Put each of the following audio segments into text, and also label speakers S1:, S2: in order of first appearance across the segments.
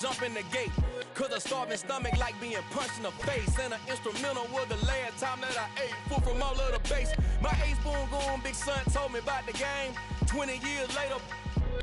S1: Jump in the gate, cause a starving stomach like being punched in the face. And an instrumental was the last time that I ate. Food from all of the base. My A-spoon going, big son told me about the game. 20 years later,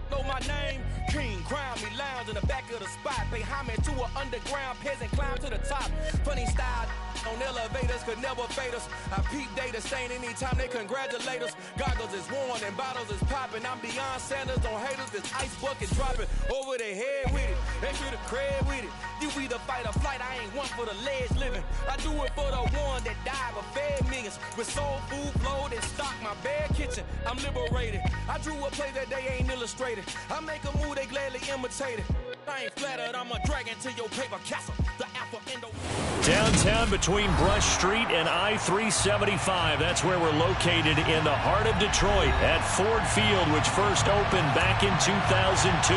S1: know my name. King, crown me, lounge in the back of the spot. Pay homage to an underground peasant, climb to the top. Funny style on elevators could never fade us. I peep data stain anytime they congratulate us. Goggles is worn and bottles is popping. I'm beyond Sanders on haters, this ice bucket dropping over their head with it. They should have cred with it. You either fight or flight, I ain't one for the ledge living. I do it for the one that died but fed millions. With soul food flowed and stocked my bare kitchen. I'm liberated. I drew a play that they ain't illustrated. I make a move, they gladly imitate it. I ain't flattered, I'm a dragon to your paper castle. The Alpha Endo.
S2: Downtown between Brush Street and I-375. That's where we're located in the heart of Detroit at Ford Field, which first opened back in 2002.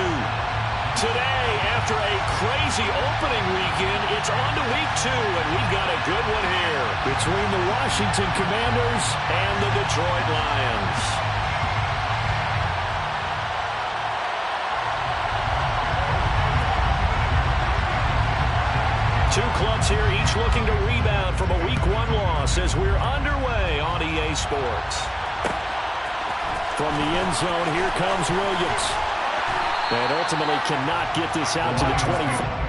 S2: Today, after a crazy opening weekend, it's on to week 2, and we've got a good one here between the Washington Commanders and the Detroit Lions. Two clubs here, each looking to rebound from a Week 1 loss as we're underway on EA Sports. From the end zone, here comes Williams. And ultimately cannot get this out to the 25.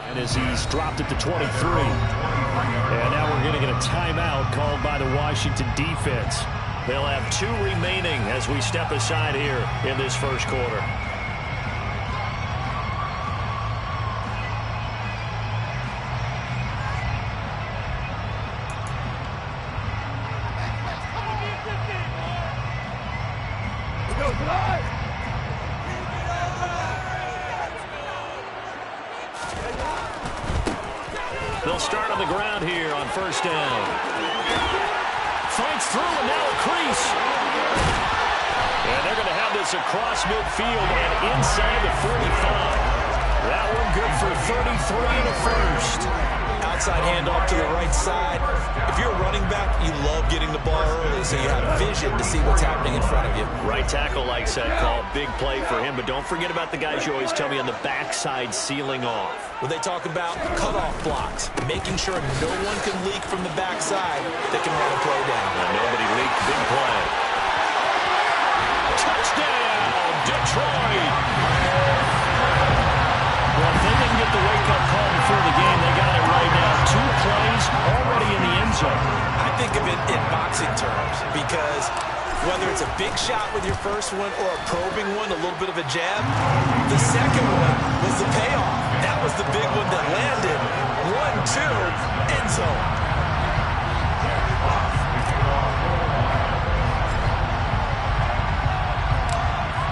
S2: And as he's dropped it to 23. And now we're going to get a timeout called by the Washington defense. They'll have 2 remaining as we step aside here in this first quarter. They'll start on the ground here on first down. Fights through and now a crease. And they're going to have this across midfield and inside the 45. That one good for 33 and a first.
S3: Outside handoff to the right side. If you're a running back, you love getting the ball early so you have vision to see what's happening in front of you.
S2: Right tackle likes that call. Big play for him, but don't forget about the guys you always tell me on the backside sealing off.
S3: When they talk about cutoff blocks, making sure no one can leak from the backside, they can run a play down.
S2: And nobody leaked. Big play. Touchdown, Detroit! Well, if they didn't get the wake-up call before the game, they got it right now. 2 plays already in the end zone.
S3: I think of it in boxing terms because whether it's a big shot with your first one or a probing one, a little bit of a jab, the second one was the payoff. That was the big one that landed. 1-2, end zone.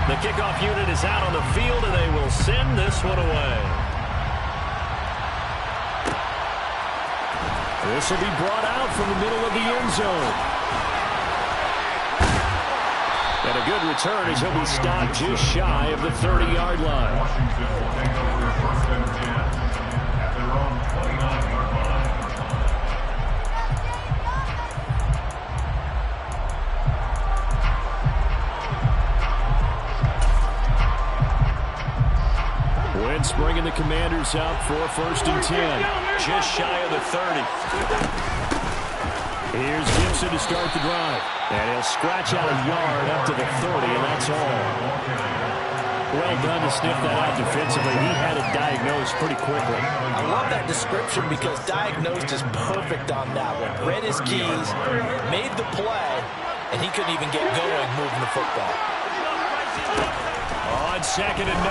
S2: The kickoff unit is out on the field, and they will send this one away. This will be brought out from the middle of the end zone. And a good return as he'll be stopped just shy of the 30-yard line.
S4: Washington will take over first and 10 at their own 29-yard line.
S2: Wentz bringing the Commanders out for first and 10. Just shy of the 30. Here's Gibson to start the drive. And he'll scratch out a yard up to the 30, and that's all. Well done to sniff that out defensively. He had it diagnosed pretty quickly.
S3: I love that description because diagnosed is perfect on that one. Read his keys, made the play, and he couldn't even get going moving the football.
S2: On 2nd and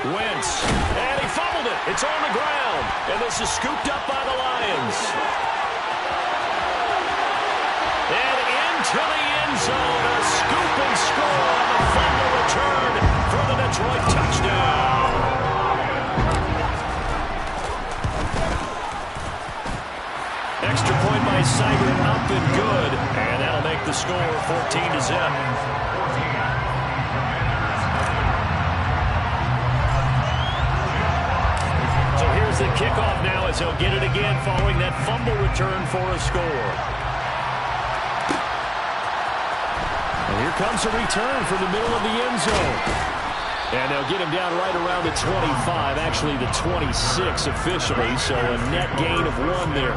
S2: 9, Wentz. And he fumbled it. It's on the ground. And this is scooped up by the Lions. And into the end zone, a scoop and score on the fumble return for the Detroit touchdown. Extra point by Seibert, up and good. And that'll make the score 14-0. So here's the kickoff now as he'll get it again following that fumble return for a score. And here comes a return from the middle of the end zone. And they'll get him down right around the 25, actually the 26 officially, so a net gain of 1 there.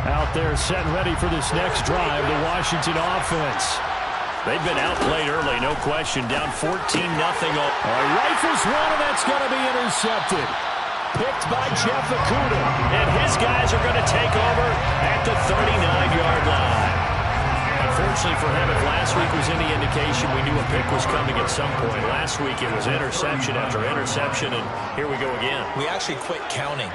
S2: Out there set and ready for this next drive, the Washington offense. They've been outplayed early, no question, down 14-0. Rifles one, and that's going to be intercepted. Picked by Jeff Okudah, and his guys are going to take over at the 39-yard line. Unfortunately for him, if last week was any indication, we knew a pick was coming at some point. Last week it was interception after interception, and here we go again.
S3: We actually quit counting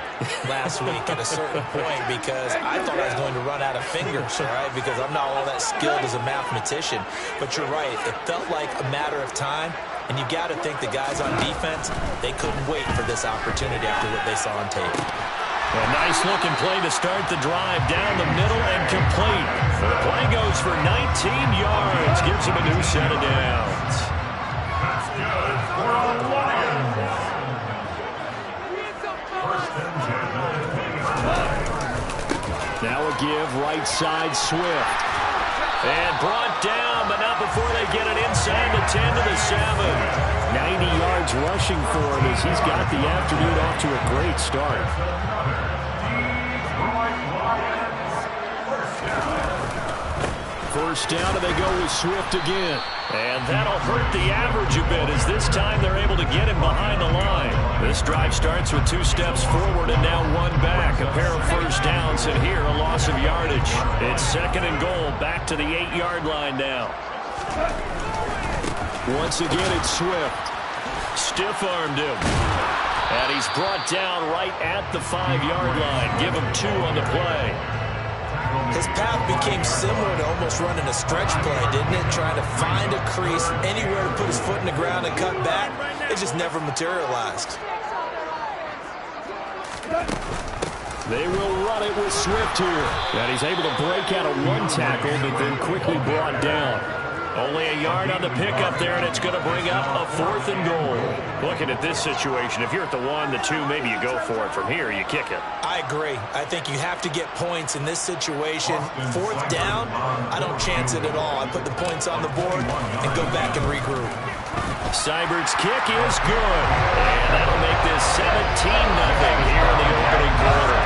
S3: last week at a certain point because I thought I was going to run out of fingers, right? Because I'm not all that skilled as a mathematician. But you're right. It felt like a matter of time. And you got to think the guys on defense, they couldn't wait for this opportunity after what they saw on tape.
S2: A nice-looking play to start the drive down the middle and complete. The play goes for 19 yards, gives him a new set of downs.
S4: That's good for the Lions. First and 10.
S2: Now a give, right side, Swift. And brought down, but not before they get it inside the 10 to the 7. 90 yards rushing for him as he's got the afternoon off to a great start. First down, and they go with Swift again. And that'll hurt the average a bit as this time they're able to get him behind the line. This drive starts with 2 steps forward and now 1 back. A pair of first downs, and here a loss of yardage. It's 2nd and goal, back to the 8-yard line now. Once again, it's Swift. Stiff-armed him. And he's brought down right at the 5-yard line. Give him 2 on the play.
S3: His path became similar to almost running a stretch play, didn't it? Trying to find a crease, anywhere to put his foot in the ground and cut back. It just never materialized.
S2: They will run it with Swift here. And he's able to break out of 1 tackle, but then quickly brought down. Only a yard on the pickup there, and it's going to bring up a 4th and goal. Looking at this situation, if you're at the 1, the 2, maybe you go for it. From here, you kick it.
S3: I agree. I think you have to get points in this situation. 4th down, I don't chance it at all. I put the points on the board and go back and regroup.
S2: Seibert's kick is good. And that'll make this 17-0 here in the opening quarter.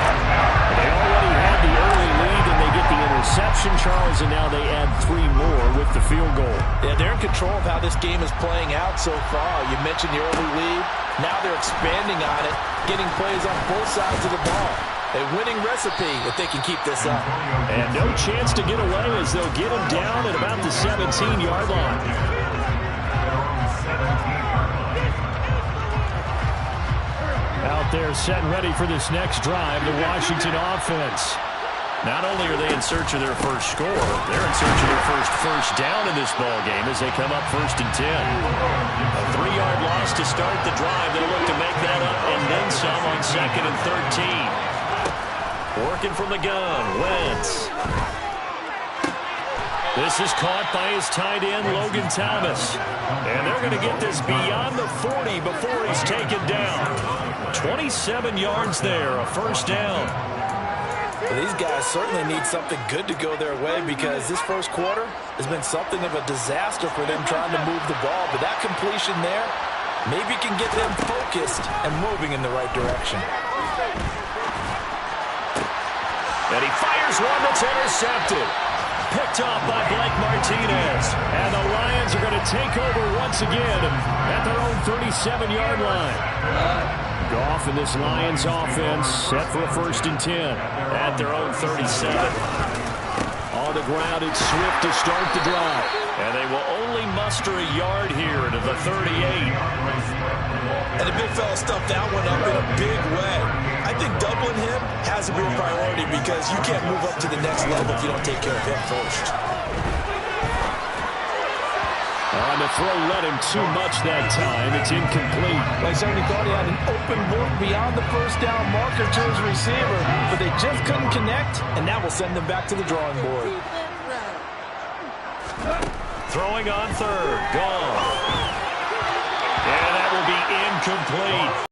S2: They already had the early lead, and they get the interception, Charles, and now they add 3 more with the field goal.
S3: Yeah, they're in control of how this game is playing out so far. You mentioned the early lead. Now they're expanding on it, getting plays on both sides of the ball. A winning recipe if they can keep this up.
S2: And no chance to get away as they'll get him down at about the 17-yard line. Out there set and ready for this next drive, the Washington offense. Not only are they in search of their first score, they're in search of their first down in this ball game as they come up 1st and 10. A 3-yard loss to start the drive. They'll look to make that up and then some on 2nd and 13. Working from the gun, Wentz. This is caught by his tight end, Logan Thomas. And they're going to get this beyond the 40 before he's taken down. 27 yards there, a 1st down.
S3: Well, these guys certainly need something good to go their way because this first quarter has been something of a disaster for them trying to move the ball. But that completion there, Maybe can get them focused and moving in the right direction.
S2: And he fires one that's intercepted. Picked off by Blake Martinez. And the Lions are going to take over once again at their own 37-yard line. Goff in this Lions offense set for a 1st and 10 at their own 37. On the ground, it's Swift to start the drive. And they will only muster a yard here to the 38.
S3: And the big fella stuffed that one up in a big way. I think doubling him has to be a priority because you can't move up to the next level if you don't take care of him first.
S2: On the throw, led him too much that time. It's incomplete.
S3: Well, he certainly thought he had an open look beyond the first down marker to his receiver, but they just couldn't connect, and that will send them back to the drawing board.
S2: Throwing on 3rd. Gone. And that will be incomplete.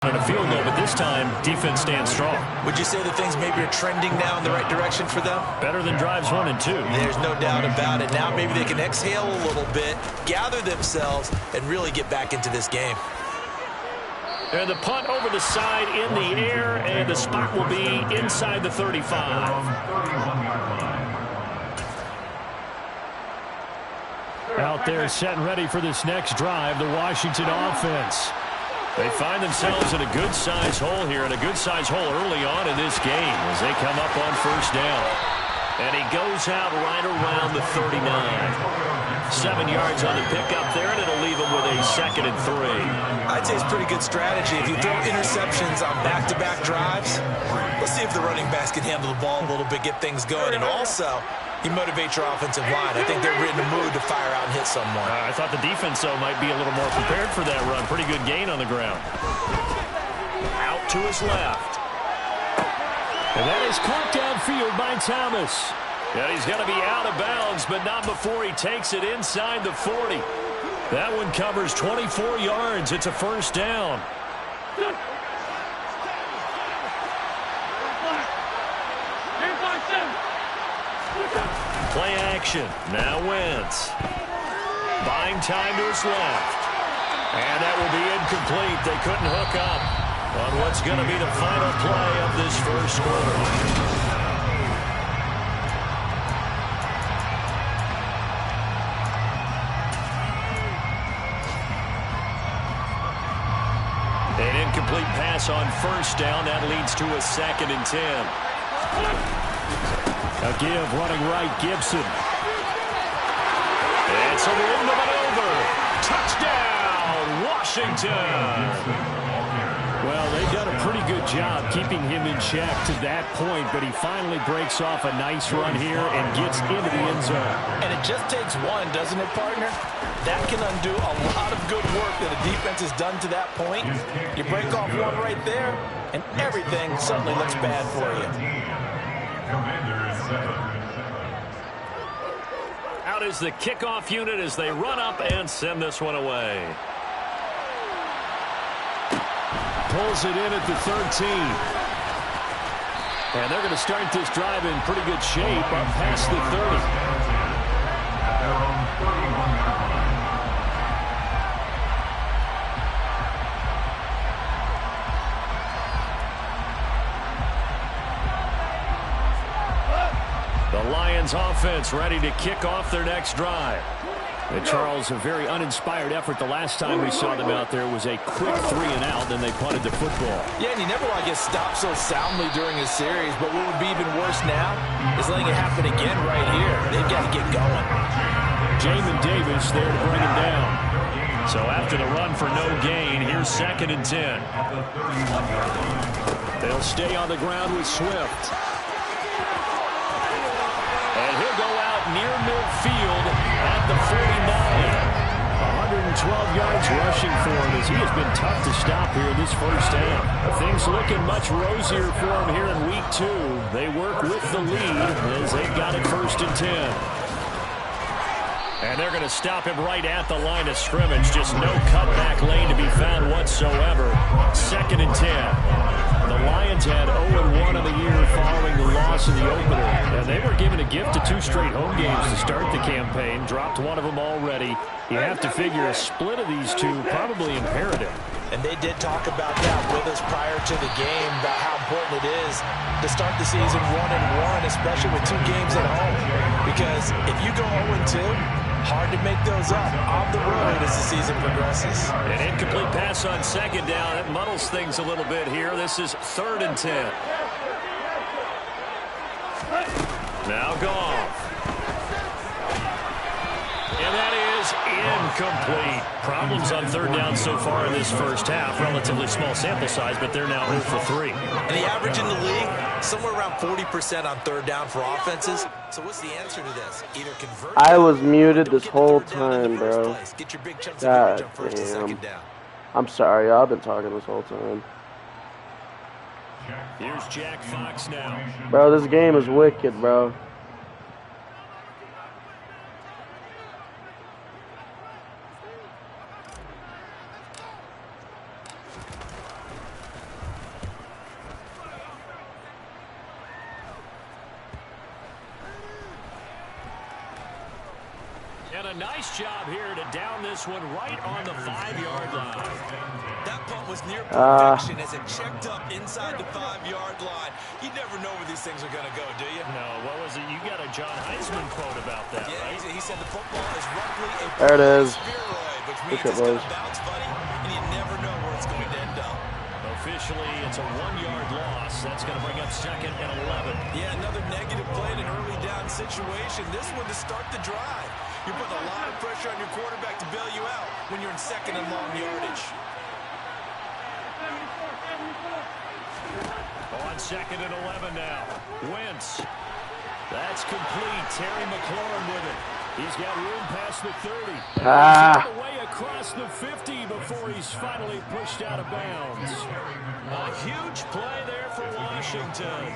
S2: On a field goal, but this time, defense stands strong.
S3: Would you say that things maybe are trending now in the right direction for them?
S2: Better than drives 1 and 2.
S3: There's no doubt about it. Now maybe they can exhale a little bit, gather themselves, and really get back into this game.
S2: And the punt over the side in the air, and the spot will be inside the 35. Out there set and ready for this next drive, the Washington offense. They find themselves in a good-sized hole here, and a good-sized hole early on in this game as they come up on 1st down. And he goes out right around the 39. 7 yards on the pickup there, and it'll leave him with a 2nd and 3.
S3: I'd say it's pretty good strategy. If you throw interceptions on back-to-back drives, let's see if the running backs can handle the ball a little bit, get things going, and also you motivate your offensive line. I think they're in the mood to fire out and hit someone.
S2: I thought the defense, though, might be a little more prepared for that run. Pretty good gain on the ground. Out to his left. And that is caught downfield by Thomas. And he's going to be out of bounds, but not before he takes it inside the 40. That one covers 24 yards. It's a 1st down. Play action. Now Wentz. Buying time to his left. And that will be incomplete. They couldn't hook up on what's going to be the final play of this 1st quarter. An incomplete pass on 1st down. That leads to a 2nd and 10. A give running right, Gibson. It's a rim to maneuver. Touchdown, Washington. Well, they've done a pretty good job keeping him in check to that point, but he finally breaks off a nice run here and gets into the end zone.
S3: And it just takes one, doesn't it, partner? That can undo a lot of good work that a defense has done to that point. You break off one right there, and everything suddenly looks bad for you.
S2: Out is the kickoff unit as they run up and send this one away. Pulls it in at the 13. And they're going to start this drive in pretty good shape up past the 30. The Lions offense ready to kick off their next drive. And Charles, a very uninspired effort. The last time we saw them out there was a quick 3 and out, then they punted the football.
S3: Yeah, and you never want to get stopped so soundly during a series, but what would be even worse now is letting it happen again right here. They've got to get going.
S2: Jamin Davis there to bring him down. So after the run for no gain, here's 2nd and 10. They'll stay on the ground with Swift. And he'll go out near midfield at the 49. 112 yards rushing for him as he has been tough to stop here in this first half. Things looking much rosier for him here in week 2. They work with the lead as they've got it 1st and 10. And they're going to stop him right at the line of scrimmage. Just no cutback lane to be found whatsoever. 2nd and 10. The Lions had 0-1 on the year following the loss in the opener. And they were given a gift of 2 straight home games to start the campaign. Dropped one of them already. You have to figure a split of these two probably imperative.
S3: And they did talk about that with us prior to the game, about how important it is to start the season 1-1, especially with 2 games at home. Because if you go 0-2, hard to make those up on the road as the season progresses.
S2: An incomplete pass on second down. That muddles things a little bit here. This is 3rd and 10. Now Goff. And that is incomplete. Problems on 3rd down so far in this first half. Relatively small sample size, but they're now 0 for 3.
S3: And the average in the league, somewhere around 40% on 3rd down for offenses. So what's the answer to this? Either convert.
S5: I was muted this whole time, bro. God damn. I'm sorry, I've been talking this whole time.
S2: Here's Jack Fox now.
S5: Bro, this game is wicked, bro.
S2: And a nice job here to down this one right on the 5-yard line.
S3: That punt was near perfection as it checked up inside the 5-yard line. You never know where these things are going to go, do you?
S2: No, what was it? You got a John Heisman quote about that, right?
S3: He said the football is roughly a
S5: there it is.
S3: spheroid, which means it's going to bounce funny, and you never know where it's going to end up.
S2: Officially, it's a 1-yard loss. That's going to bring up 2nd and 11.
S3: Yeah, another negative play in an early down situation. This one to start the drive. You're putting a lot of pressure on your quarterback to bail you out when you're in 2nd and long yardage.
S2: On 2nd and 11 now. Wentz. That's complete. Terry McLaurin with it. He's got room past the 30. He's all the way across the 50 before he's finally pushed out of bounds. A huge play there for Washington.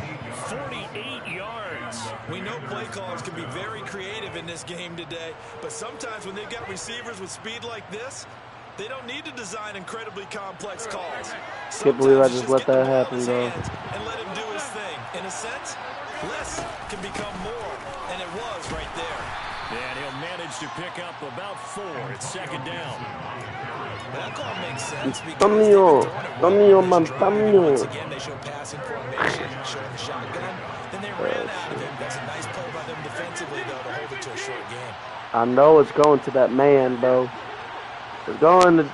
S2: 48 yards.
S3: We know play callers can be very creative in this game today, but sometimes when they've got receivers with speed like this, they don't need to design incredibly complex calls.
S5: Can't believe I just let that happen, though.
S3: And let him do his thing. In a sense, less can become more, and it was right there.
S2: And he'll manage to pick up about 4. It's 2nd down.
S3: That call makes sense because again, they show passing formation, showing the shotgun. Then they ran out of it. That's a nice play by them defensively, though, to hold it to a short game.
S5: I know it's going to that man, bro. It's going to...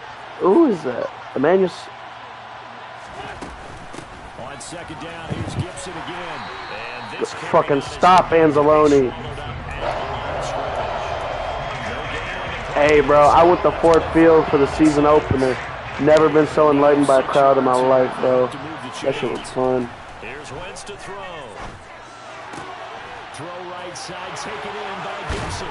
S5: Who is that? Emmanuel...
S2: On 2nd down, here's Gibson again. And this
S5: fucking stop, Anzalone. Hey, bro, I went to Ford Field for the season opener. Never been so enlightened by a crowd in my life, bro. That shit was fun.
S2: Here's Wentz to throw. Throw right side, taken in by Gibson.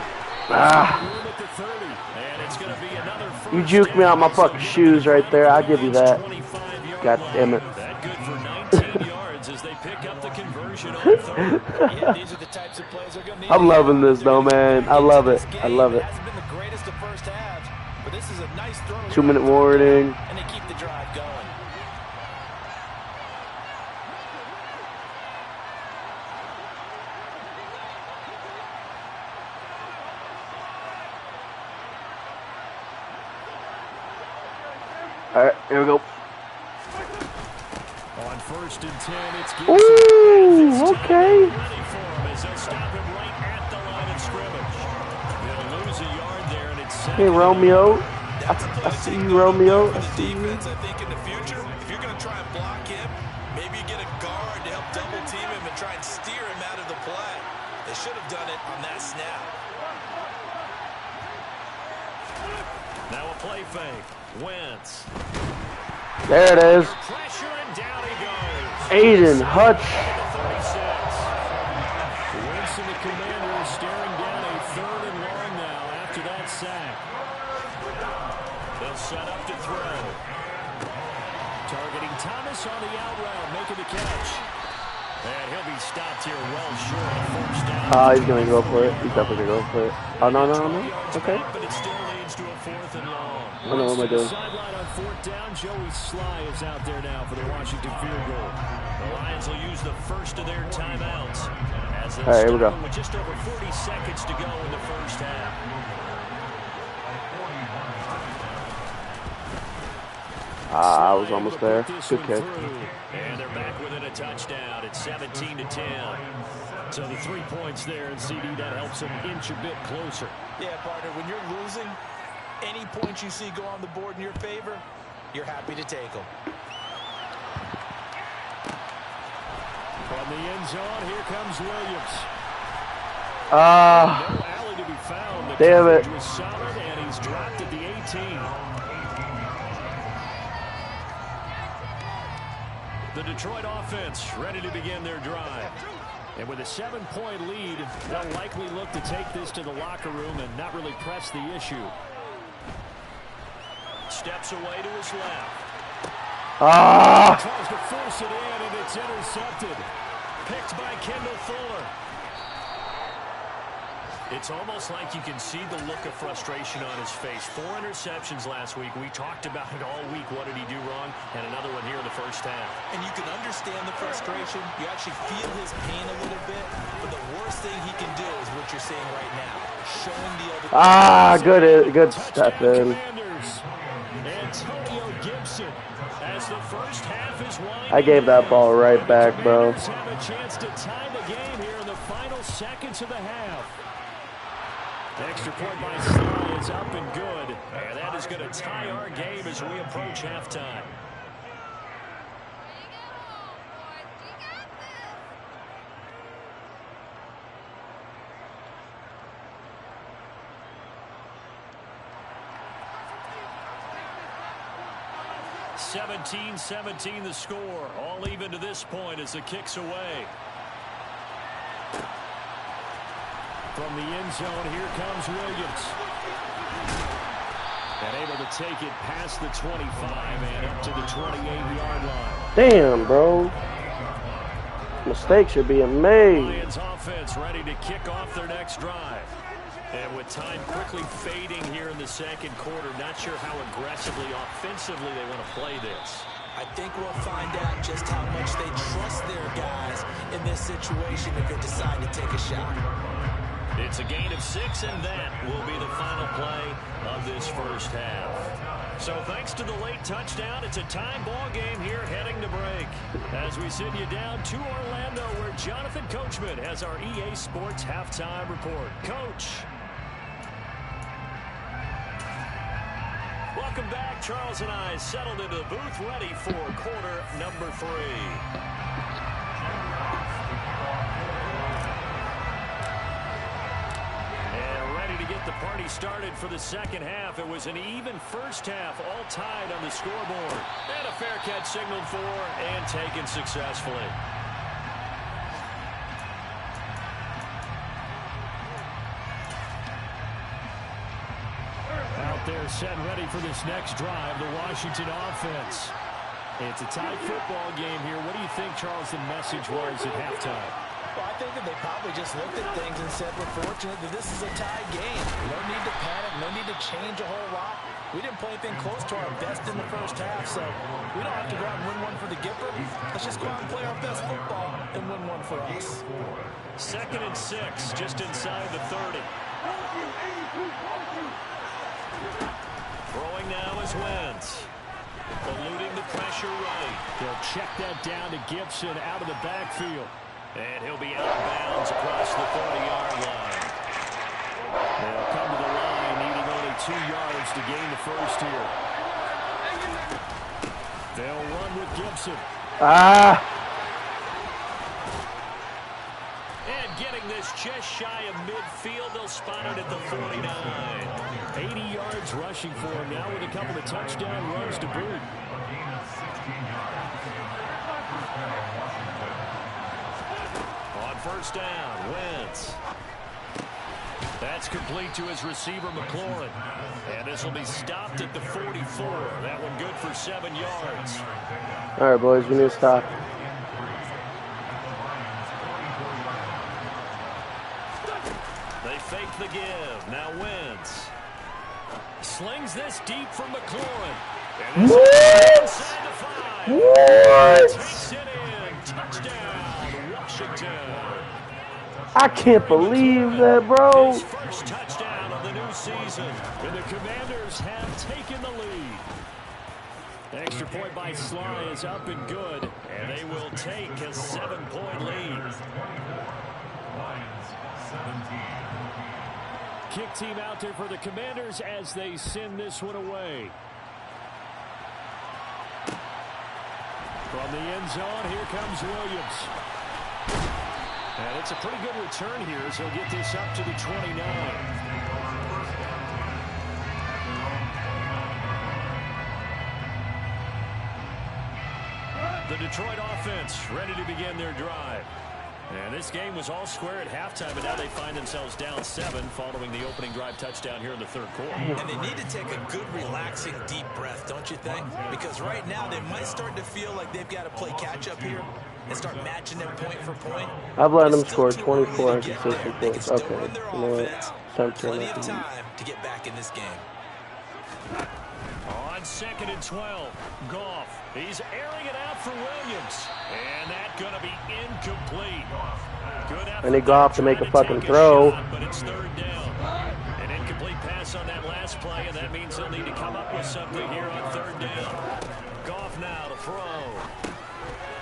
S5: Ah.
S2: At the 30, and it's going to be another first.
S5: You juked me out my fucking shoes right there. I'll give you that. God damn it.
S2: That good for 19 yards as they pick up the conversion on 3rd.
S3: Yeah, these are the types of plays they're going to need.
S5: I'm loving this, though, man. I love it. I love it.
S3: Hasn't been the greatest of first halves, but this is a nice throw.
S5: 2-minute warning.
S3: And they keep the drive going.
S5: All right, here we go.
S2: On 1st and 10, it's Gibson.
S5: Ooh, okay.
S2: Ready for him as they'll stop him right at the line of scrimmage. They'll lose a yard there, and it's
S5: Hey, Romeo. I see you, Romeo. I see you.
S3: Defense, I think in the future, if you're going to try and block him, maybe you get a guard to help double team him and try and steer him out of the play. They should have done it on that snap.
S2: now a play fake. Wentz.
S5: There it is.
S2: Pressure and down he goes.
S5: Aiden Hutch.
S2: 36. Winston, the Commanders, staring down a 3rd and long now after that sack. They'll set up to throw. Targeting Thomas on the out route, making the catch. And he'll be stopped here well short of 1st down.
S5: Oh, he's going to go for it. He's definitely going to go for it. Oh, no. Okay.
S2: But it still leads to a 4th and long.
S5: I don't know what am I doing.
S2: Sideline on 4th down, Joey Sly is out there now for the Washington field goal. The Lions will use the first of their timeouts as they'll
S5: here we go.
S2: with just over 40 seconds to go in the first half.
S5: I was almost there. Good catch.
S2: And they're back within a touchdown. It's 17-10. So the 3 points there, and CD, that helps them inch a bit closer.
S3: Yeah, partner, when you're losing, any points you see go on the board in your favor, you're happy to take them.
S2: From the end zone, here comes Williams. No alley to be found. The
S5: damn it.
S2: coverage was solid, and he's dropped at the 18. The Detroit offense ready to begin their drive. And with a 7-point lead, they'll likely look to take this to the locker room and not really press the issue. Steps away to his left. Tries to force it in, and it's intercepted. Picked by Kendall Fuller. It's almost like you can see the look of frustration on his face. 4 interceptions last week. We talked about it all week. What did he do wrong? And another one here in the first half.
S3: And you can understand the frustration. You actually feel his pain a little bit. But the worst thing he can do is what you're seeing right now. Showing the other...
S5: good step in.
S2: Antonio Gibson, as the first half is winding.
S5: I gave that ball right back, bro.
S2: Have a chance to tie the game here in the final seconds of the half. Extra point by Sly is up and good. And that is going to tie our game as we approach halftime. (17-17) the score. All even to this point as the kick's away. From the end zone, here comes Williams. And able to take it past the 25 and up to the 28-yard line.
S5: Damn, bro. Mistakes are being made.
S2: Lions offense ready to kick off their next drive. And with time quickly fading here in the second quarter, not sure how aggressively, offensively they want to play this.
S3: I think we'll find out just how much they trust their guys in this situation if they decide to take a shot.
S2: It's a gain of 6, and that will be the final play of this first half. So thanks to the late touchdown, it's a time ball game here heading to break. As we send you down to Orlando, where Jonathan Coachman has our EA Sports halftime report. Coach. Welcome back. Charles and I settled into the booth ready for quarter number 3. To get the party started for the second half. It was an even first half, all tied on the scoreboard. And a fair catch signaled for and taken successfully. Out there set and ready for this next drive, the Washington offense. It's a tight football game here. What do you think, Charles, the message was at halftime?
S3: Well, I think that they probably just looked at things and said, we're fortunate that this is a tie game. No need to panic, no need to change a whole lot. We didn't play anything close to our best in the first half, so we don't have to go out and win one for the Gipper. Let's just go out and play our best football and win one for us.
S2: 2nd and 6, just inside the 30. Throwing now is Wentz. Eluding the pressure right. They'll check that down to Gibson out of the backfield. And he'll be out of bounds across the 30-yard line. They'll come to the line, needing only 2 yards to gain the first here. They'll run with Gibson. And getting this just shy of midfield, they'll spot it at the 49. 80 yards rushing for him now with a couple of touchdown runs to boot. First down, Wentz. That's complete to his receiver, McLaurin. And this will be stopped at the 44. That one good for 7 yards.
S5: All right, boys, we need to stop.
S2: They fake the give. Now Wentz slings this deep for McLaurin.
S5: What? What? I can't believe that, bro.
S2: His first touchdown of the new season. And the Commanders have taken the lead. Extra point by Sly is up and good. And they will take a 7-point lead. Kick team out there for the Commanders as they send this one away. From the end zone, here comes Williams. And it's a pretty good return here as he'll get this up to the 29. The Detroit offense ready to begin their drive. And this game was all square at halftime, but now they find themselves down 7 following the opening drive touchdown here in the third quarter.
S3: And they need to take a good, relaxing, deep breath, don't you think? Because right now they might start to feel like they've got to play catch-up here and start matching them point for point.
S5: I've let them score 24 on consistent points. Okay, you know what?
S3: Plenty of time to get back in this game.
S2: On 2nd and 12, Goff. He's airing it out for Williams. And that's going to be incomplete. Good effort.
S5: And they go off to make a fucking throw.
S2: Shot, but it's 3rd down. An incomplete pass on that last play, and that means they'll need to come up with something here on 3rd down. Goff now to throw.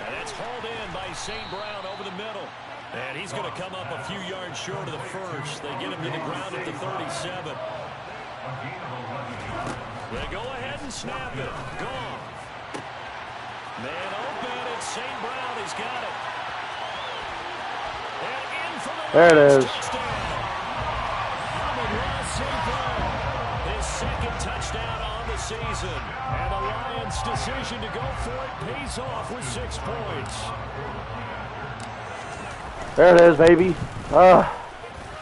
S2: And that's hauled in by St. Brown over the middle. And he's going to come up a few yards short of the first. They get him to the ground at the 37. They go ahead and snap it. Goff. Man open, it's St. Brown. He's got it. And in for the
S5: there it is.
S2: St. Brown, his 2nd touchdown on the season. And the Lions' decision to go for it pays off with 6 points.
S5: There it is, baby.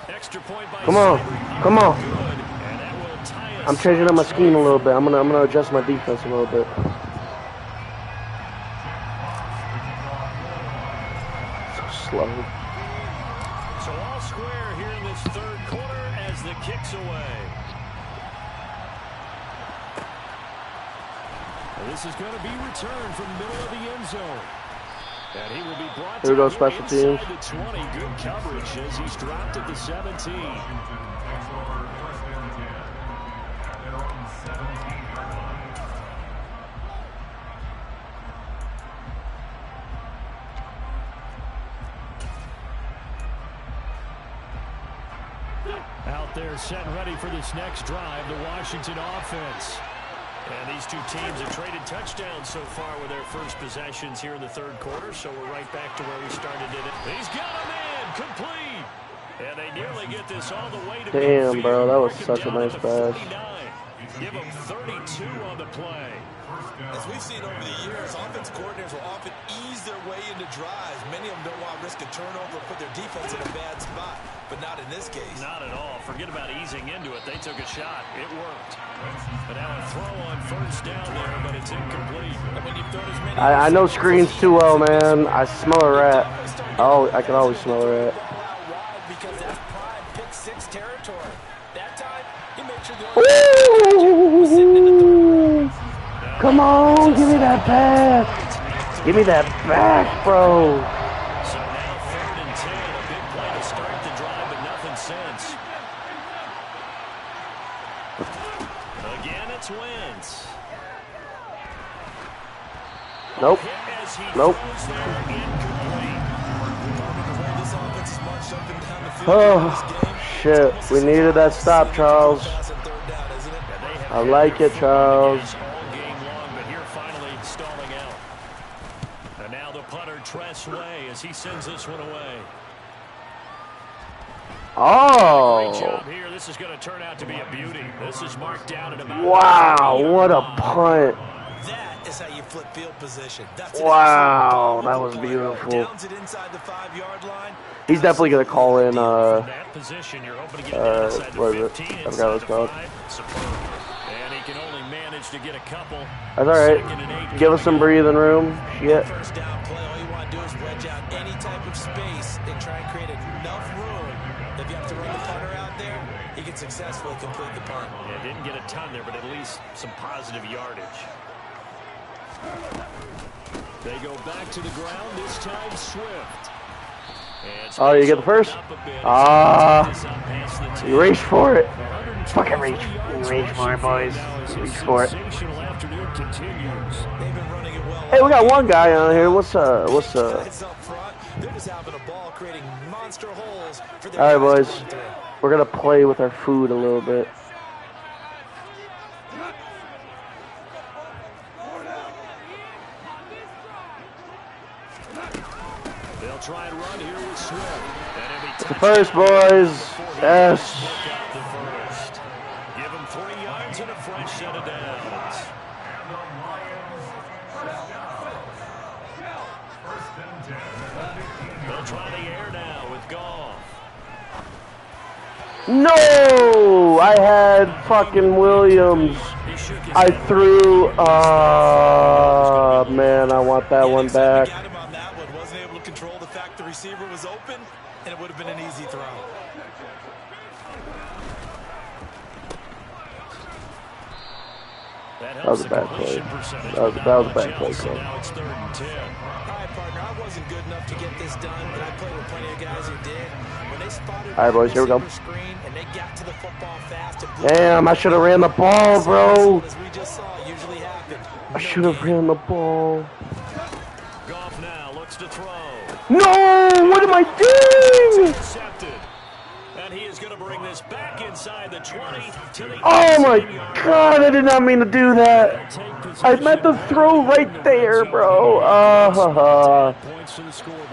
S2: Extra point by
S5: Come on. Come on.
S2: Good, and that will tie us.
S5: I'm changing up my scheme a little bit. I'm gonna adjust my defense a little bit. Slow.
S2: So all square here in this 3rd quarter as the kick's away. And this is going to be returned from the middle of the end zone. And he will be brought
S5: Here we go,
S2: down
S5: special teams.
S2: inside the 20. Good coverage as he's dropped at the 17. Out there set and ready for this next drive, the Washington offense. And these two teams have traded touchdowns so far with their first possessions here in the 3rd quarter, so we're right back to where we started it. He's got him in, complete. And they nearly get this all the way to
S5: Damn,
S2: midfield.
S5: bro, that was
S2: Break him
S5: such a
S2: down
S5: nice
S2: to
S5: pass.
S2: 49. Give him 32 on the play.
S3: As we've seen over the years, offense coordinators will often ease their way into drives. Many of them don't want to risk a turnover or put their defense in a bad spot, but not in this case.
S2: Not at all. Forget about easing into it. They took a shot. It worked. But now a throw on 1st down there, but it's incomplete.
S3: And when you've thrown as many
S5: I know screens too well, man. I smell a rat. Oh, I can always smell a rat.
S3: because that's prime pick 6 territory. That time, he made sure the
S5: Ooh.
S3: was sitting in the 3rd.
S5: Come on, give me that pass. Give me that back, bro.
S2: So now 3rd and 10, a big play to start the drive, but nothing since. Again, it's Wentz.
S5: Nope.
S2: As he
S5: Nope.
S2: throws there, incomplete.
S3: This offense is marched up and down the field
S5: Oh,
S3: in this game.
S5: shit. We needed that stop, Charles.
S3: Pass on 3rd down, isn't it?
S2: And they have
S5: I like it, Charles.
S2: all game long, but here finally stalling out. And now the punter, Tress Way, as he sends this one away. Great
S5: Oh.
S2: job here. This is going to turn out to be a beauty. This is marked down at about
S5: Wow, what a punt.
S3: That is how you flip field position. That's
S5: Wow, that was beautiful.
S3: Downs it inside the 5-yard line.
S5: He's definitely going to call in,
S2: From that position, you're hoping to get it inside the
S5: what is it?
S2: 15,
S5: I forgot what it's
S2: inside
S5: called.
S2: the 5. Superb. And he can only manage to get a couple.
S5: That's all right.
S2: 2nd and 8
S5: Give us some breathing room. Shit.
S3: First down play, all you want to do is wedge out any type of space and try and create enough room If you have to run the punter out there, he can successfully complete the punt.
S2: Yeah, didn't get a ton there, but at least some positive yardage. They go back to the ground, this time Swift.
S5: Oh, you get the first? You reach for it. Fucking reach. You reach for it, boys. Reach for it. Hey, we got one guy on here. What's up? What's up? All right, boys. We're going to play with our food a little bit.
S2: They'll try and run here with Swift.
S5: The first, boys. Yes.
S2: Give him 3 yards and a fresh set of downs. They'll try the air now with Goff.
S5: No! I had fucking Williams. I threw. Man, I want that one back.
S3: Wasn't able to control the fact the receiver was open, and it would have been an easy throw.
S5: That was a bad play. That was a bad play, so.
S3: All right, partner, I wasn't good enough to get this done, but I played with plenty of guys who did. When they spotted
S5: all right, boys, here we go.
S3: screen and they got to the football fast.
S5: Damn, I should have ran the ball, bro.
S3: As we just saw, usually happened.
S5: I should have ran the ball.
S2: Goff now looks to throw.
S5: No! What am I doing?
S2: Intercepted. And he is going to bring this back inside the 20 to the
S5: Oh my God! I did not mean to do that. I meant to throw right there, bro.
S2: Points to the scoreboard.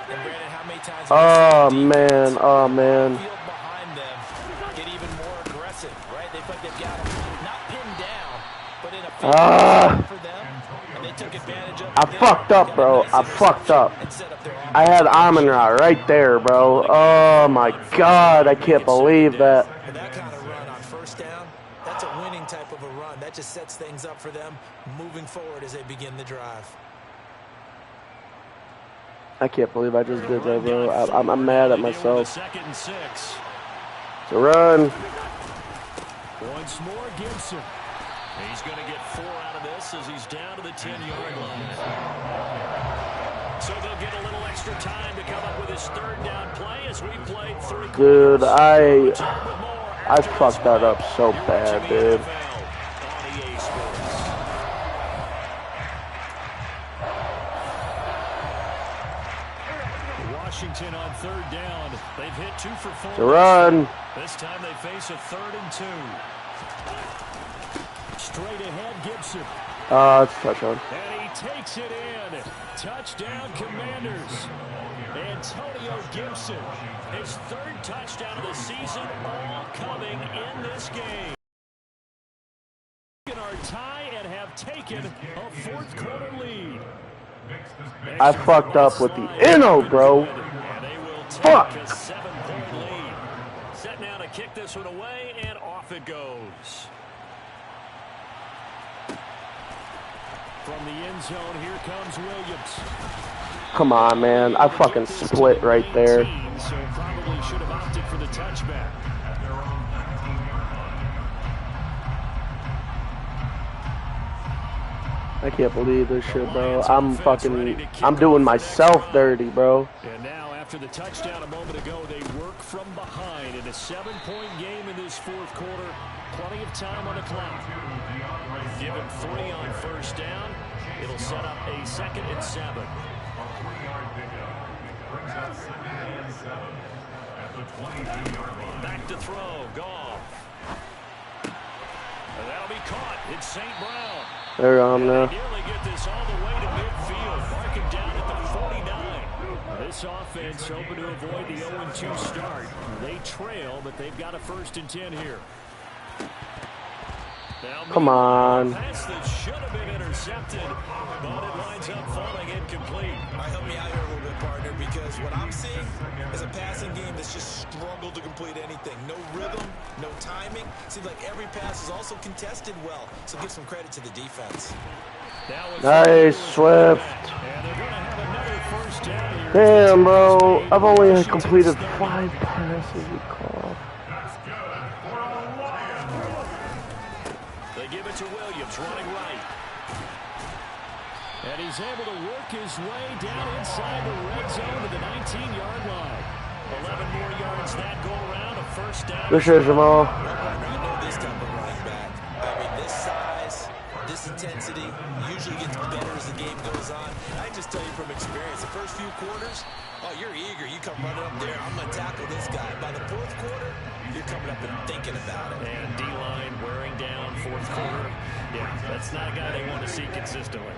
S3: And Brandon, how many times
S5: Oh man. Oh man.
S3: field behind them get even more aggressive, right? They feel like they've got them not pinned down, but in a field for them, and they took advantage of it.
S5: I fucked up, bro. I fucked up. I had Amon-Ra right there, bro. Oh my God, I can't believe that.
S3: But that kind of run on first down, that's a winning type of a run. That just sets things up for them moving forward as they begin the drive.
S5: I can't believe I just did that, bro. I'm mad at myself.
S2: Second and 6.
S5: It's a run.
S2: Once more, Gibson. He's going to get 4 out of this as he's down to the 10-yard line. So they'll get a little extra time to come up with his third down play as we played 3 quarters.
S5: Dude, I fucked that up so bad, dude.
S2: Washington on third down. They've hit 2 for 4.
S5: It's a run.
S2: This time they face a 3rd and 2. Straight ahead, Gibson.
S5: It's a touchdown.
S2: And he takes it in. Touchdown, Commanders. Antonio Gibson, his 3rd touchdown of the season, all coming in this game. Our tie and have taken a 4th quarter lead.
S5: I fucked up with the inno, bro. Fuck.
S2: A 7-point lead. Set now to kick this one away, and off it goes. From the end zone, here comes Williams.
S5: Come on, man. I fucking split right there.
S2: So probably should have opted for the touchback.
S5: I can't believe this shit, bro. I'm doing myself dirty, bro.
S2: And now after the touchdown a moment ago, they work from behind in a 7-point game in this 4th quarter. Plenty of time on the clock. Give him 3 on first down. It'll set up a 2nd and 7. Back to throw. Goff. And that'll be caught. It's St. Brown.
S5: There I'm now.
S2: Nearly get this all the way to midfield. Marking down at the 49. This offense hoping to avoid the 0-2 start. They trail, but they've got a 1st and 10 here.
S5: Come on.
S2: Pass that should have been intercepted, but it winds up falling incomplete.
S3: Help me out here a little bit, partner, because what I'm seeing is a passing game that's just struggled to complete anything. No rhythm, no timing. Seems like every pass is also contested well, so give some credit to the defense.
S5: Nice, Swift.
S2: And they're going to have another 1st first down here.
S5: Damn, bro. I've only completed 5 passes.
S2: They give it to Williams, running right. And he's able to work his way down inside the red zone to the 19-yard line. 11 more yards that go around, a first down.
S5: Good shit, Jamal.
S3: I know this type of running back. I mean, this size, this intensity usually gets better as the game goes on. I just tell you from experience, the first few quarters, oh, you're eager. You come running up there, I'm going to tackle this guy. By the fourth quarter, you're coming up and thinking about it.
S2: And D-line wearing down fourth quarter. Yeah, that's not a guy they want to see consistently.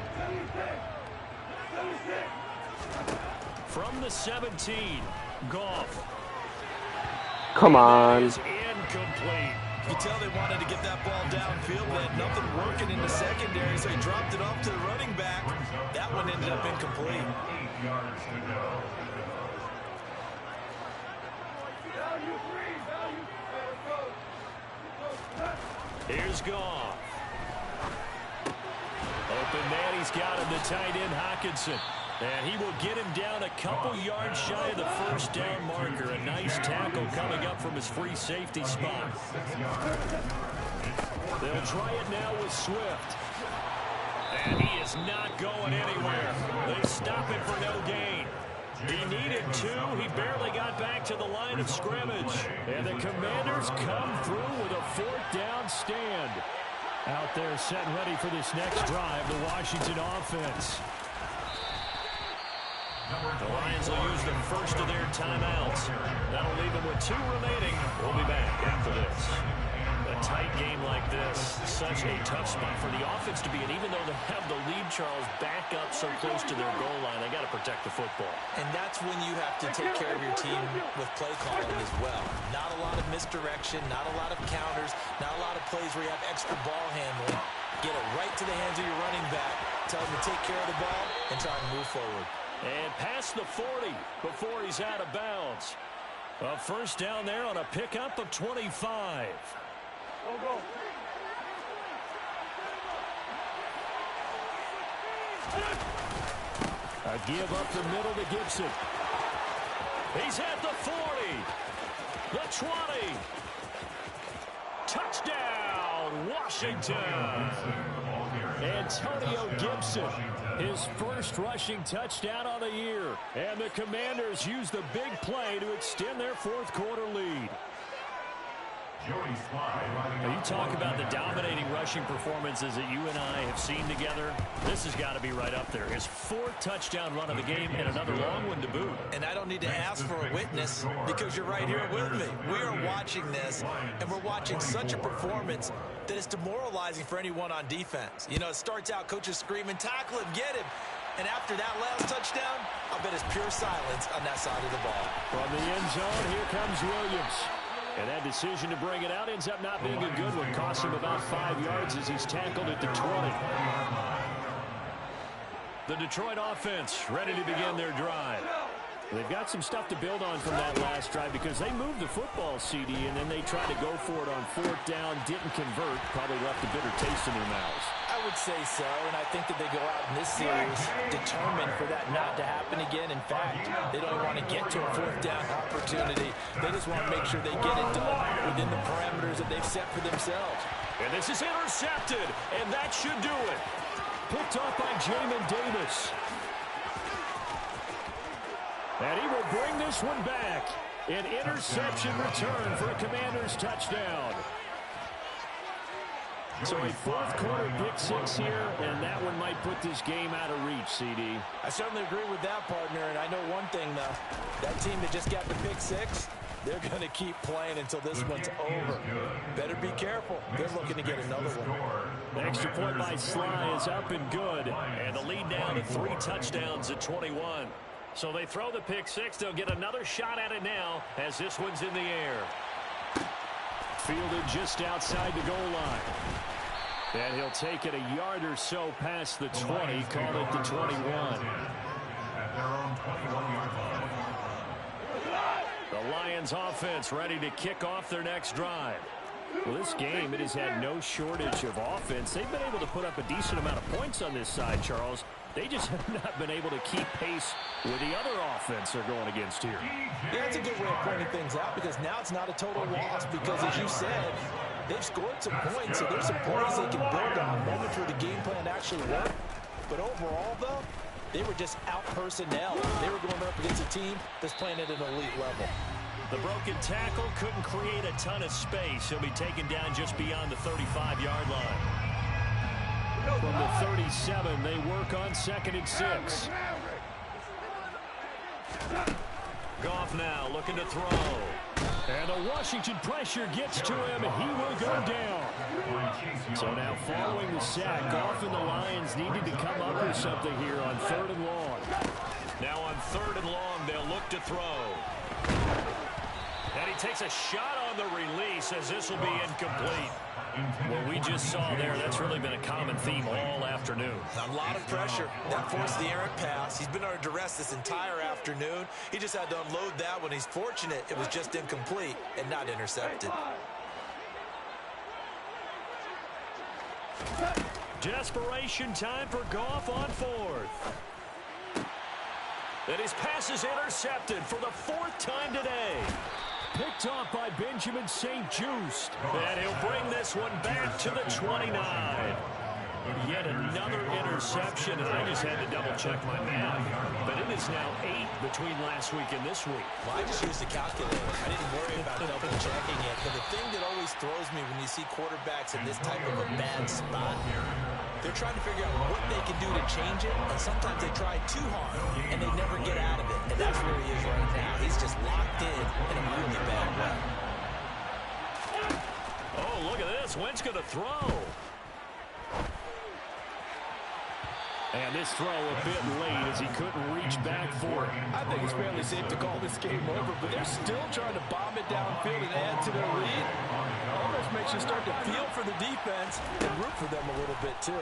S2: From the 17, Goff.
S5: Come on.
S2: Is incomplete.
S3: You can tell they wanted to get that ball downfield, but had nothing working in the secondary, so he dropped it off to the running back. That one ended up incomplete.
S4: 8 yards to go.
S2: Here's Goff. Open man, he's got him, the tight end Hockenson. And he will get him down a couple yards shy of the first down marker. A nice tackle coming up from his free safety spot. They'll try it now with Swift. And he is not going anywhere. They stop it for no gain. He needed 2. He barely got back to the line of scrimmage. And the Commanders come through with a 4th down stand. Out there set and ready for this next drive, the Washington offense. The Lions will use the first of their timeouts. That'll leave them with 2 remaining. We'll be back after this. A tight game like this, such a tough spot for the offense to be in. Even though they have the lead, Charles, back up so close to their goal line, they got to protect the football.
S3: And that's when you have to take care of your team with play calling as well. Not a lot of misdirection, not a lot of counters, not a lot of plays where you have extra ball handling. Get it right to the hands of your running back. Tell him to take care of the ball and try and move forward.
S2: And past the 40 before he's out of bounds. A first down there on a pickup of 25. Go. A give up the middle to Gibson. He's at the 40. The 20. Touchdown, Washington. Antonio Gibson, his first rushing touchdown on the year. And the Commanders use the big play to extend their 4th quarter lead. Now you talk about the dominating rushing performances that you and I have seen together. This has got to be right up there. His 4th touchdown run of the game and another long one to boot.
S3: And I don't need to ask for a witness because you're right here with me. We are watching this, and we're watching such a performance that is demoralizing for anyone on defense. You know, it starts out coaches screaming, tackle him, get him. And after that last touchdown, I bet it's pure silence on that side of the ball.
S2: From the end zone, here comes Williams. And that decision to bring it out ends up not being a good one. Costs him about 5 yards as he's tackled at the 20. The Detroit offense ready to begin their drive. They've got some stuff to build on from that last drive because they moved the football, CD, and then they tried to go for it on 4th down, didn't convert, probably left a bitter taste in their mouths.
S3: I would say so, and I think that they go out in this series determined for that not to happen again. In fact, they don't want to get to a 4th down opportunity. They just want to make sure they get it done within the parameters that they've set for themselves.
S2: And this is intercepted, and that should do it. Picked off by Jamin Davis. And he will bring this one back. An interception return for a Commanders touchdown. So a 4th quarter pick 6 here, and that one might put this game out of reach, CD.
S3: I certainly agree with that, partner, and I know one thing, though. That team that just got the pick 6, they're going to keep playing until this one's over. Better be careful. They're looking to get another one.
S2: The extra point by Sly is up and good, and the lead now to 3 touchdowns at 21. So they throw the pick 6. They'll get another shot at it now as this one's in the air. Fielded just outside the goal line. And he'll take it a yard or so past the 20, call it the 21. The Lions offense ready to kick off their next drive. Well, this game, it has had no shortage of offense. They've been able to put up a decent amount of points on this side, Charles. They just have not been able to keep pace with the other offense they're going against here.
S3: Yeah, that's a good way of pointing things out because now it's not a total loss because, as you said, they've scored some points, so there's some plays they can build on, moments where the game plan actually worked. But overall, though, they were just out-personnel. They were going up against a team that's playing at an elite level.
S2: The broken tackle couldn't create a ton of space. He'll be taken down just beyond the 35-yard line. From the 37, they work on 2nd and 6. Goff now looking to throw. And the Washington pressure gets to him. He will go down. So now following the sack, Goff and the Lions needed to come up with something here on 3rd and long. Now on 3rd and long, they'll look to throw. And he takes a shot on the release as this will be incomplete. What we just saw there, that's really been a common theme all afternoon.
S3: A lot of pressure. That forced the errant pass. He's been under duress this entire afternoon. He just had to unload that one. He's fortunate it was just incomplete and not intercepted.
S2: Desperation time for Goff on 4th. And his pass is intercepted for the 4th time today. Picked off by Benjamin St. Just. And he'll bring this one back to the 29. Yet another interception, and I just had to double-check my math. But it is now 8 between last week and this week.
S3: Well, I just used a calculator. I didn't worry about double-checking it. But the thing that always throws me when you see quarterbacks in this type of a bad spot, they're trying to figure out what they can do to change it, and sometimes they try too hard, and they never get out of it. And that's where he is right now. He's just locked in a really bad way.
S2: Oh, look at this. Wentz going to throw. And this throw a bit late as he couldn't reach back for it.
S3: I think it's fairly safe to call this game over, but they're still trying to bomb it downfield and add to their lead. Almost makes you start to feel for the defense and root for them a little bit, too.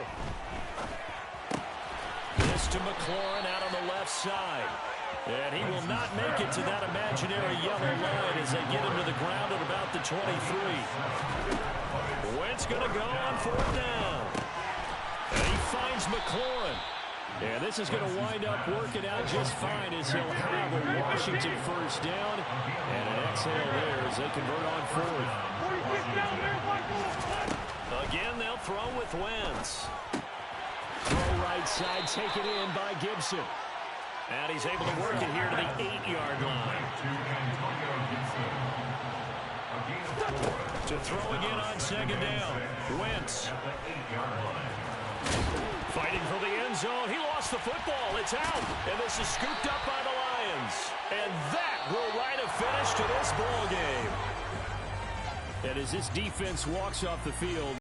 S2: This to McLaurin out on the left side. And he will not make it to that imaginary yellow line as they get him to the ground at about the 23. Wentz going to go on 4th down. And he finds McLaurin. And this is going to wind up working out just fine as he'll have a Washington 1st down. And an exhale there as they convert on 4th. Again, they'll throw with Wentz. Throw right side, taken in by Gibson. And he's able to work it here to the 8-yard line. To throw again on 2nd down. Wentz. Fighting for the end zone. He lost the football. It's out. And this is scooped up by the Lions. And that will write a finish to this ball game. And as this defense walks off the field,